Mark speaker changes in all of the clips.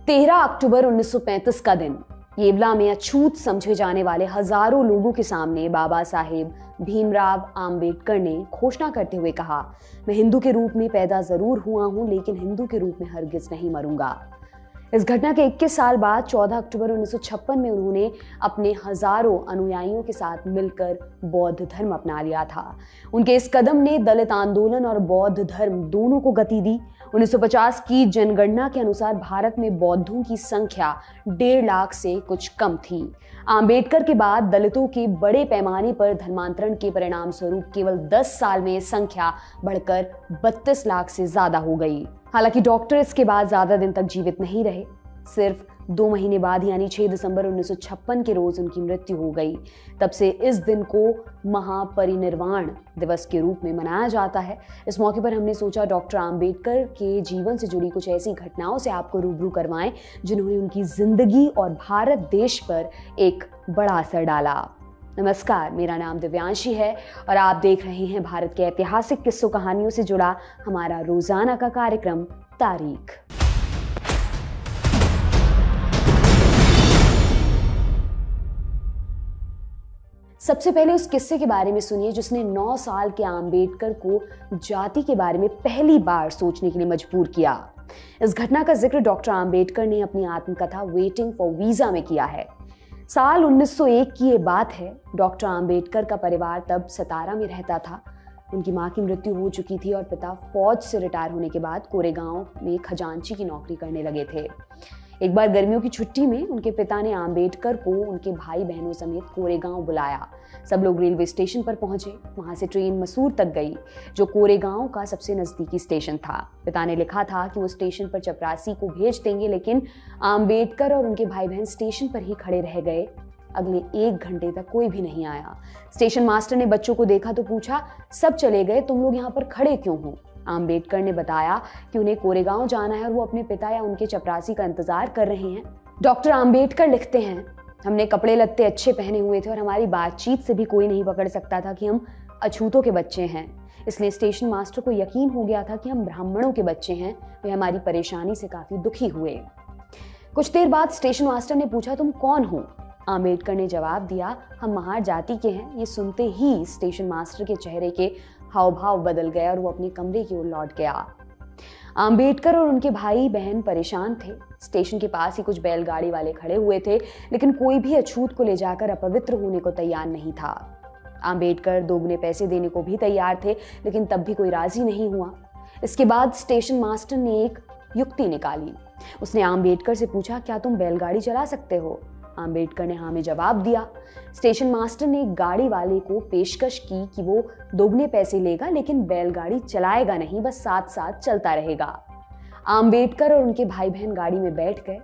Speaker 1: 13 अक्टूबर 1935 का दिन येवला में अछूत समझे जाने वाले हजारों लोगों के सामने बाबा साहेब भीमराव आम्बेडकर ने घोषणा करते हुए कहा, मैं हिंदू के रूप में पैदा जरूर हुआ हूं, लेकिन हिंदू के रूप में हरगिज नहीं मरूंगा। इस घटना के 21 साल बाद 14 अक्टूबर 1956 में उन्होंने अपने हजारों अनुयायियों के साथ मिलकर बौद्ध धर्म अपना लिया था। उनके इस कदम ने दलित आंदोलन और बौद्ध धर्म दोनों को गति दी। 1950 की जनगणना के अनुसार भारत में बौद्धों की संख्या 1.5 लाख से कुछ कम थी। आम्बेडकर के बाद दलितों के बड़े पैमाने पर धर्मांतरण के परिणाम स्वरूप केवल 10 साल में संख्या बढ़कर 32 लाख से ज्यादा हो गई। हालांकि डॉक्टर इसके बाद ज्यादा दिन तक जीवित नहीं रहे। सिर्फ 2 महीने बाद यानी 6 दिसंबर 1956 के रोज उनकी मृत्यु हो गई। तब से इस दिन को महापरिनिर्वाण दिवस के रूप में मनाया जाता है। इस मौके पर हमने सोचा डॉक्टर आम्बेडकर के जीवन से जुड़ी कुछ ऐसी घटनाओं से आपको रूबरू करवाएं जिन्होंने उनकी जिंदगी और भारत देश पर एक बड़ा असर डाला। नमस्कार, मेरा नाम दिव्यांशी है और आप देख रहे हैं भारत के ऐतिहासिक किस्सों कहानियों से जुड़ा हमारा रोजाना का कार्यक्रम तारीख। सबसे पहले उस किस्से के बारे में सुनिए जिसने 9 साल के आम्बेडकर को जाति के बारे में पहली बार सोचने के लिए मजबूर किया। इस घटना का जिक्र डॉक्टर आम्बेडकर ने अपनी आत्मकथा वेटिंग फॉर वीजा में किया है। साल 1901 की ये बात है। डॉक्टर आम्बेडकर का परिवार तब सतारा में रहता था। उनकी मां की मृत्यु हो चुकी थी और पिता फौज से रिटायर होने के बाद कोरेगांव में खजांची की नौकरी करने लगे थे। एक बार गर्मियों की छुट्टी में उनके पिता ने आम्बेडकर को उनके भाई बहनों समेत कोरेगांव बुलाया। सब लोग रेलवे स्टेशन पर पहुंचे। वहां से ट्रेन मसूर तक गई, जो कोरेगांव का सबसे नजदीकी स्टेशन था। पिता ने लिखा था कि वो स्टेशन पर चपरासी को भेज देंगे, लेकिन आम्बेडकर और उनके भाई बहन स्टेशन पर ही खड़े रह गए। अगले 1 घंटे तक कोई भी नहीं आया। स्टेशन मास्टर ने बच्चों को देखा तो पूछा, सब चले गए, तुम लोग यहाँ पर खड़े क्यों हो? आम्बेडकर ने बताया कि उन्हें कोरेगांव जाना है और वो अपने पिता या उनके चपरासी का इंतजार कर रहे हैं। डॉक्टर आम्बेडकर लिखते हैं, हमने कपड़े लत्ते अच्छे पहने हुए थे और हमारी बातचीत से भी कोई नहीं पकड़ सकता था कि हम अछूतों के बच्चे हैं। इसलिए स्टेशन मास्टर को यकीन हो गया था कि हम ब्राह्मणों के बच्चे हैं। वे हमारी परेशानी से काफी दुखी हुए। कुछ देर बाद स्टेशन मास्टर ने पूछा, तुम कौन हो? आम्बेडकर ने जवाब दिया, हम महार जाति के हैं। ये सुनते ही स्टेशन मास्टर के चेहरे के हाव भाव बदल गया और वो अपने कमरे की ओर लौट गया। आम्बेडकर और उनके भाई बहन परेशान थे। स्टेशन के पास ही कुछ बैलगाड़ी वाले खड़े हुए थे, लेकिन कोई भी अछूत को ले जाकर अपवित्र होने को तैयार नहीं था। आम्बेडकर दोगुने पैसे देने को भी तैयार थे, लेकिन तब भी कोई राजी नहीं हुआ। इसके बाद स्टेशन मास्टर ने एक युक्ति निकाली। उसने आम्बेडकर से पूछा, क्या तुम बैलगाड़ी चला सकते हो? आम्बेडकर ने हाँ में जवाब दिया। स्टेशन मास्टर ने गाड़ी वाले को पेशकश की कि वो दोगुने पैसे लेगा, लेकिन बैलगाड़ी चलाएगा नहीं, बस साथ साथ चलता रहेगा। आम्बेडकर और उनके भाई बहन गाड़ी में बैठ गए।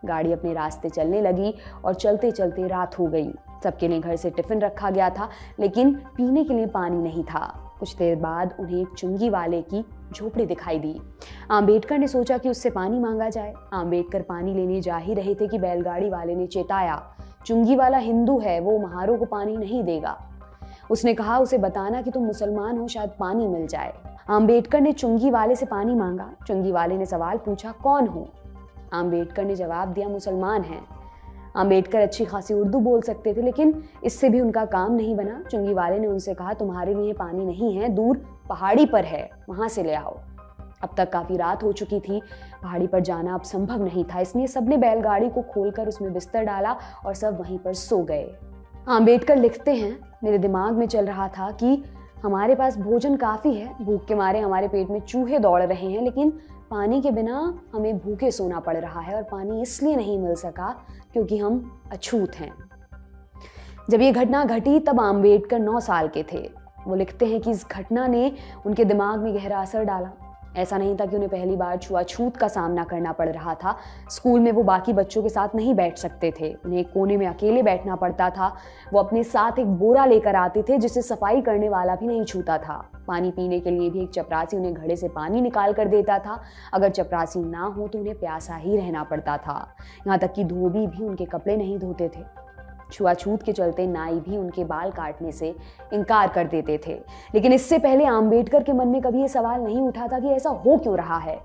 Speaker 1: गाड़ी अपने रास्ते चलने लगी और चलते चलते रात हो गई। सबके लिए घर से टिफिन रखा गया था, लेकिन पीने के लिए पानी नहीं था। कुछ देर बाद उन्हें एक चुंगी वाले की झोपड़ी दिखाई दी। आम्बेडकर ने सोचा कि उससे पानी मांगा जाए। आम्बेडकर पानी लेने जा ही रहे थे कि बैलगाड़ी वाले ने चेताया, चुंगी वाला हिंदू है, वो महारों को पानी नहीं देगा। उसने कहा, उसे बताना कि तुम मुसलमान हो, शायद पानी मिल जाए। आम्बेडकर ने चुंगी वाले से पानी मांगा। चुंगी वाले ने सवाल पूछा, कौन हो? आम्बेडकर ने जवाब दिया, मुसलमान हैं। आम्बेडकर अच्छी खासी उर्दू बोल सकते थे, लेकिन इससे भी उनका काम नहीं बना। चुंगी वाले ने उनसे कहा, तुम्हारे लिए पानी नहीं है, दूर पहाड़ी पर है, वहां से ले आओ। अब तक काफी रात हो चुकी थी। पहाड़ी पर जाना अब संभव नहीं था, इसलिए सबने बैलगाड़ी को खोलकर उसमें बिस्तर डाला और सब वहीं पर सो गए। आम्बेडकर लिखते हैं, मेरे दिमाग में चल रहा था कि हमारे पास भोजन काफी है, भूख के मारे हमारे पेट में चूहे दौड़ रहे हैं, लेकिन पानी के बिना हमें भूखे सोना पड़ रहा है और पानी इसलिए नहीं मिल सका क्योंकि हम अछूत हैं। जब ये घटना घटी तब आम्बेडकर 9 साल के थे। वो लिखते हैं कि इस घटना ने उनके दिमाग में गहरा असर डाला। ऐसा नहीं था कि उन्हें पहली बार छुआछूत का सामना करना पड़ रहा था। स्कूल में वो बाकी बच्चों के साथ नहीं बैठ सकते थे, उन्हें एक कोने में अकेले बैठना पड़ता था। वो अपने साथ एक बोरा लेकर आते थे जिसे सफाई करने वाला भी नहीं छूता था। पानी पीने के लिए भी एक चपरासी उन्हें घड़े से पानी निकाल कर देता था। अगर चपरासी ना हो तो उन्हें प्यासा ही रहना पड़ता था। यहाँ तक कि धोबी भी उनके कपड़े नहीं धोते थे। छुआछूत के चलते नाई भी उनके बाल काटने से इनकार कर देते थे। लेकिन इससे पहले आम्बेडकर के मन में कभी ये सवाल नहीं उठा था कि ऐसा हो क्यों रहा है।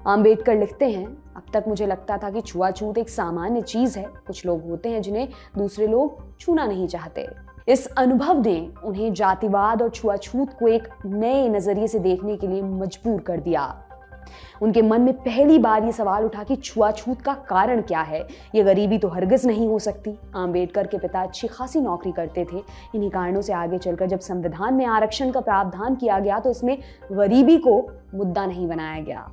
Speaker 1: आम्बेडकर लिखते हैं, अब तक मुझे लगता था कि छुआछूत एक सामान्य चीज है। कुछ लोग होते हैं जिन्हें दूसरे लोग छूना नहीं चाहते। इस अनुभव ने उन्हें जातिवाद और छुआछूत को एक नए नजरिए से देखने के लिए मजबूर कर दिया। उनके मन में पहली बार ये सवाल उठा कि छुआछूत का कारण क्या है। ये गरीबी तो हरगिज नहीं हो सकती। आम्बेडकर के पिता अच्छी खासी नौकरी करते थे। इन्हीं कारणों से आगे चलकर जब संविधान में आरक्षण का प्रावधान किया गया तो इसमें गरीबी को मुद्दा नहीं बनाया गया।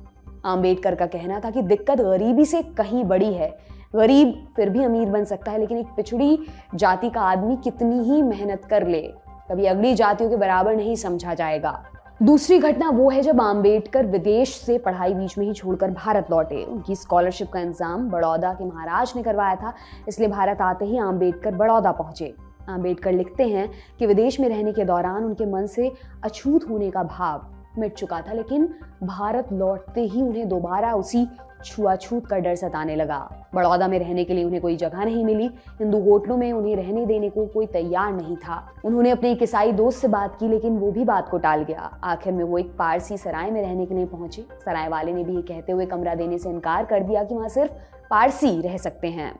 Speaker 1: आम्बेडकर का कहना था कि दिक्कत गरीबी से कहीं बड़ी है। गरीब फिर भी अमीर बन सकता है, लेकिन एक पिछड़ी जाति का आदमी कितनी ही मेहनत कर ले, कभी अगली जातियों के बराबर नहीं समझा जाएगा। दूसरी घटना वो है जब आम्बेडकर विदेश से पढ़ाई बीच में ही छोड़कर भारत लौटे। उनकी स्कॉलरशिप का इंतजाम बड़ौदा के महाराज ने करवाया था, इसलिए भारत आते ही आम्बेडकर बड़ौदा पहुंचे। आम्बेडकर लिखते हैं कि विदेश में रहने के दौरान उनके मन से अछूत होने का भाव मिट चुका था, लेकिन भारत लौटते ही उन्हें दोबारा उसी छुआछूत का डर सताने लगा। बड़ौदा में रहने के लिए उन्हें कोई जगह नहीं मिली। हिंदू होटलों में उन्हें रहने देने को कोई तैयार नहीं था। उन्होंने अपने एक ईसाई दोस्त से बात की, लेकिन वो भी बात को टाल गया। आखिर में वो एक पारसी सराय में रहने के लिए पहुंचे। सराय वाले ने भी ये कहते हुए कमरा देने से इनकार कर दिया कि वहां सिर्फ पारसी रह सकते हैं।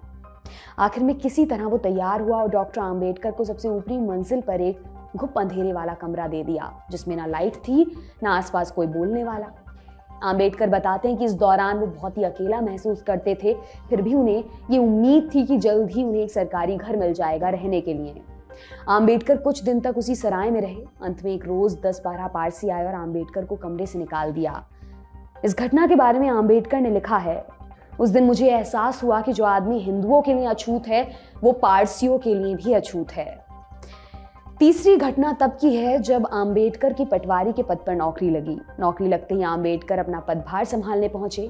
Speaker 1: आखिर में किसी तरह वो तैयार हुआ और डॉक्टर आम्बेडकर को सबसे ऊपरी मंजिल पर एक घुप अंधेरे वाला कमरा दे दिया, जिसमें ना लाइट थी ना आसपास कोई बोलने वाला। आम्बेडकर बताते हैं कि इस दौरान वो बहुत ही अकेला महसूस करते थे, फिर भी उन्हें ये उम्मीद थी कि जल्द ही उन्हें एक सरकारी घर मिल जाएगा रहने के लिए। आम्बेडकर कुछ दिन तक उसी सराय में रहे। अंत में एक रोज 10-12 पारसी आए और आम्बेडकर को कमरे से निकाल दिया। इस घटना के बारे में आम्बेडकर ने लिखा है, उस दिन मुझे एहसास हुआ कि जो आदमी हिंदुओं के लिए अछूत है वो पारसियों के लिए भी अछूत है। तीसरी घटना तब की है जब आम्बेडकर की पटवारी के पद पर नौकरी लगी। नौकरी लगते ही आम्बेडकर अपना पदभार संभालने पहुंचे।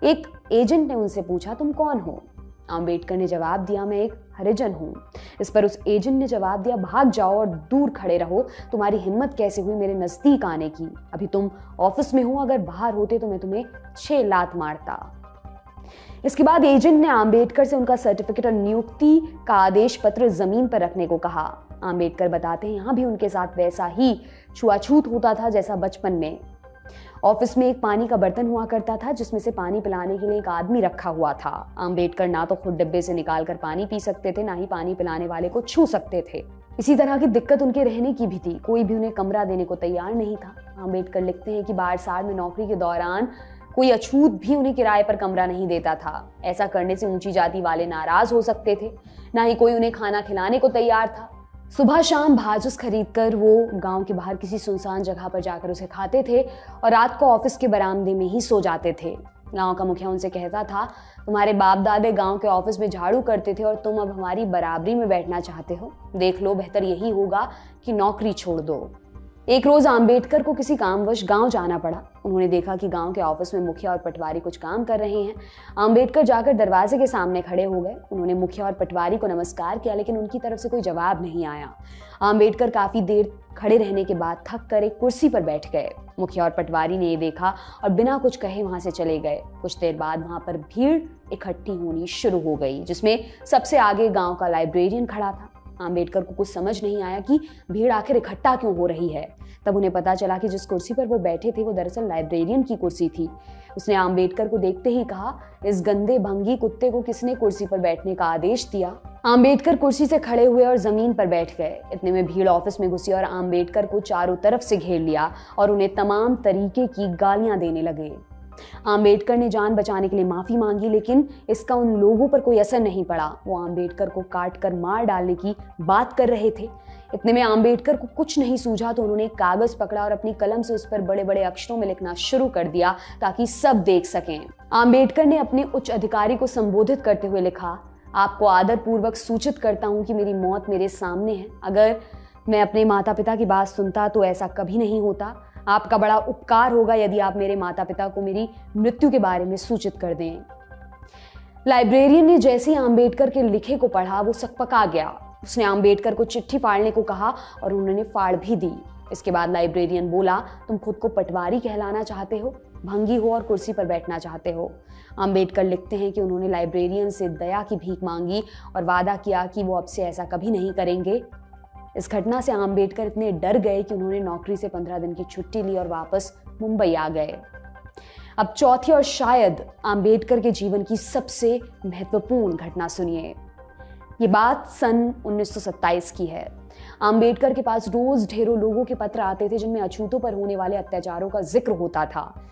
Speaker 1: एक एजेंट ने उनसे पूछा, तुम कौन हो? आम्बेडकर ने जवाब दिया, मैं एक हरिजन हूं। इस पर उस एजेंट ने जवाब दिया, भाग जाओ और दूर खड़े रहो। तुम्हारी हिम्मत कैसे हुई मेरे नजदीक आने की? अभी तुम ऑफिस में हो, अगर बाहर होते तो मैं तुम्हें 6 लात मारता। इसके बाद एजेंट ने आम्बेडकर से उनका सर्टिफिकेट और नियुक्ति का आदेश पत्र जमीन पर रखने को कहा। आम्बेडकर बताते हैं, यहां भी उनके साथ वैसा ही छुआछूत होता था जैसा बचपन में। ऑफिस में एक पानी का बर्तन हुआ करता था, जिसमें से पानी पिलाने के लिए एक आदमी रखा हुआ था। आम्बेडकर ना तो खुद डिब्बे से निकालकर पानी पी सकते थे, ना ही पानी पिलाने वाले को छू सकते थे। इसी तरह की दिक्कत उनके रहने की भी थी। कोई भी उन्हें कमरा देने को तैयार नहीं था। आम्बेडकर लिखते हैं कि बारसाड़ में नौकरी के दौरान कोई अछूत भी उन्हें किराए पर कमरा नहीं देता था। ऐसा करने से ऊंची जाति वाले नाराज हो सकते थे, ना ही कोई उन्हें खाना खिलाने को तैयार था। सुबह शाम भाजुस खरीदकर वो गांव के बाहर किसी सुनसान जगह पर जाकर उसे खाते थे और रात को ऑफिस के बरामदे में ही सो जाते थे। गांव का मुखिया उनसे कहता था, तुम्हारे बाप दादे गांव के ऑफिस में झाड़ू करते थे और तुम अब हमारी बराबरी में बैठना चाहते हो। देख लो, बेहतर यही होगा कि नौकरी छोड़ दो। एक रोज आम्बेडकर को किसी कामवश गांव जाना पड़ा। उन्होंने देखा कि गांव के ऑफिस में मुखिया और पटवारी कुछ काम कर रहे हैं। आम्बेडकर जाकर दरवाजे के सामने खड़े हो गए। उन्होंने मुखिया और पटवारी को नमस्कार किया, लेकिन उनकी तरफ से कोई जवाब नहीं आया। आम्बेडकर काफी देर खड़े रहने के बाद थक कर एक कुर्सी पर बैठ गए। मुखिया और पटवारी ने ये देखा और बिना कुछ कहे वहां से चले गए। कुछ देर बाद वहां पर भीड़ इकट्ठी होनी शुरू हो गई, जिसमें सबसे आगे गांव का लाइब्रेरियन खड़ा था। आम्बेडकर को कुछ समझ नहीं आया कि भीड़ आखिर इकट्ठा क्यों हो रही है। तब उन्हें पता चला कि जिस कुर्सी पर वो बैठे थे वो दरअसल लाइब्रेरियन की कुर्सी थी। उसने आम्बेडकर को देखते ही कहा, इस गंदे भंगी कुत्ते को किसने कुर्सी पर बैठने का आदेश दिया? आम्बेडकर कुर्सी से खड़े हुए और जमीन पर बैठ गए। इतने में भीड़ ऑफिस में घुसी और आम्बेडकर को चारों तरफ से घेर लिया और उन्हें तमाम तरीके की गालियां देने लगे। आम्बेडकर ने जान बचाने के लिए माफी मांगी, लेकिन इसका उन लोगों पर कोई असर नहीं पड़ा। वो आम्बेडकर को काट कर मार डालने की बात कर रहे थे। इतने में आम्बेडकर को कुछ नहीं सूझा तो उन्होंने एक कागज पकड़ा और अपनी कलम से उस पर बड़े बड़े अक्षरों में लिखना शुरू कर दिया ताकि सब देख सकें। आम्बेडकर ने अपने उच्च अधिकारी को संबोधित करते हुए लिखा, आपको आदरपूर्वक सूचित करता हूं कि मेरी मौत मेरे सामने है। अगर मैं अपने माता पिता की बात सुनता तो ऐसा कभी नहीं होता। आपका बड़ा उपकार होगा यदि आप मेरे माता पिता को मेरी मृत्यु के बारे में सूचित कर दें। लाइब्रेरियन ने जैसे ही आम्बेडकर के लिखे को पढ़ा वो सकपका गया। उसने आम्बेडकर को चिट्ठी फाड़ने को कहा और उन्होंने फाड़ भी दी। इसके बाद लाइब्रेरियन बोला, तुम खुद को पटवारी कहलाना चाहते हो, भंगी हो और कुर्सी पर बैठना चाहते हो। आम्बेडकर लिखते हैं कि उन्होंने लाइब्रेरियन से दया की भीख मांगी और वादा किया कि वो अब से ऐसा कभी नहीं करेंगे। इस घटना से आम्बेडकर इतने डर गए कि उन्होंने नौकरी से 15 दिन की छुट्टी ली और वापस मुंबई आ गए। अब चौथी और शायद आंबेडकर के जीवन की सबसे महत्वपूर्ण घटना सुनिए। ये बात सन 1927 की है। आंबेडकर के पास रोज ढेरों लोगों के पत्र आते थे जिनमें अछूतों पर होने वाले अत्याचारों का जिक्र होता था।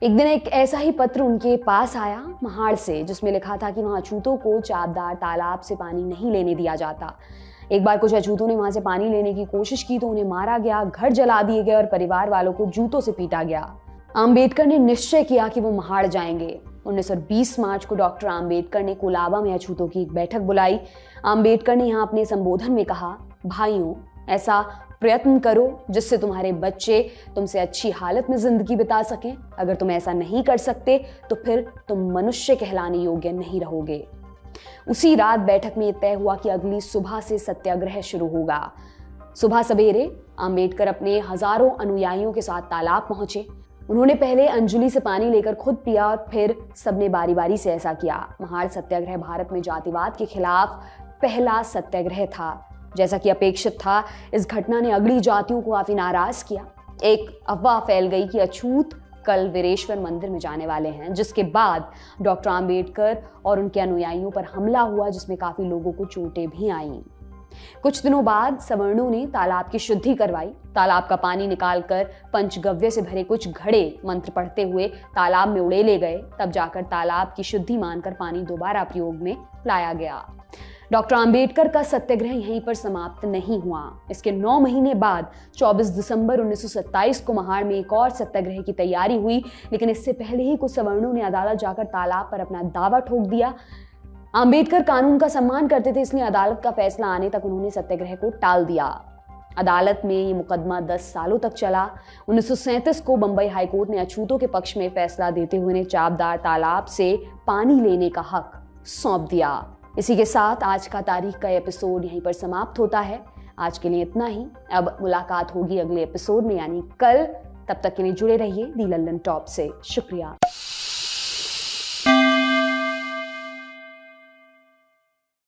Speaker 1: एक दिन एक ऐसा ही पत्र उनके पास आया महाड़ से, जिसमें लिखा था कि वहां अछूतों को चापदार तालाब से पानी नहीं लेने दिया जाता। एक बार कुछ अछूतों ने वहां से पानी लेने की कोशिश की तो उन्हें मारा गया, घर जला दिए गए और परिवार वालों को जूतों से पीटा गया। आंबेडकर ने निश्चय किया कि वो महाड़ जाएंगे। 1920 मार्च को डॉक्टर आंबेडकर ने कोलाबा में अछूतों की एक बैठक बुलाई। आंबेडकर ने यहाँ अपने संबोधन में कहा, भाइयों, ऐसा प्रयत्न करो जिससे तुम्हारे बच्चे तुमसे अच्छी हालत में जिंदगी बिता सकें। अगर तुम ऐसा नहीं कर सकते तो फिर तुम मनुष्य कहलाने योग्य नहीं रहोगे। उसी रात बैठक में तय हुआ कि अगली सुबह से सत्याग्रह शुरू होगा। सुबह सवेरे आंबेडकर अपने हजारों अनुयायियों के साथ तालाब पहुंचे। उन्होंने पहले अंजलि से पानी लेकर खुद पिया और फिर सबने बारी बारी से ऐसा किया। महाड़ सत्याग्रह भारत में जातिवाद के खिलाफ पहला सत्याग्रह था। जैसा कि अपेक्षित था, इस घटना ने अगली जातियों को काफी नाराज किया। एक अफवाह फैल गई कि अछूत कल वीरेश्वर मंदिर में जाने वाले हैं, जिसके बाद डॉक्टर आंबेडकर और उनके अनुयायियों पर हमला हुआ, जिसमें काफी लोगों को चोटें भी आईं। कुछ दिनों बाद सवर्णों ने तालाब की शुद्धि करवाई। तालाब का पानी निकालकर पंचगव्य से भरे कुछ घड़े मंत्र पढ़ते हुए तालाब में उड़ेले गए। तब जाकर तालाब की शुद्धि मानकर पानी दोबारा प्रयोग में लाया गया। डॉक्टर आंबेडकर का सत्याग्रह यहीं पर समाप्त नहीं हुआ। इसके 9 महीने बाद 24 दिसंबर 1927 को महाड़ में एक और सत्याग्रह की तैयारी हुई, लेकिन इससे पहले ही कुछ सवर्णों ने अदालत जाकर तालाब पर अपना दावा ठोक दिया। आंबेडकर कानून का सम्मान करते थे, इसलिए अदालत का फैसला आने तक उन्होंने सत्याग्रह को टाल दिया। अदालत में ये मुकदमा 10 सालों तक चला। 1937 को बंबई हाईकोर्ट ने अछूतों के पक्ष में फैसला देते हुए उन्हें चापदार तालाब से पानी लेने का हक सौंप दिया। इसी के साथ आज का तारीख का एपिसोड यहीं पर समाप्त होता है। आज के लिए इतना ही। अब मुलाकात होगी अगले एपिसोड में, यानी कल। तब तक के लिए जुड़े रहिए दी लंदन टॉप से। शुक्रिया।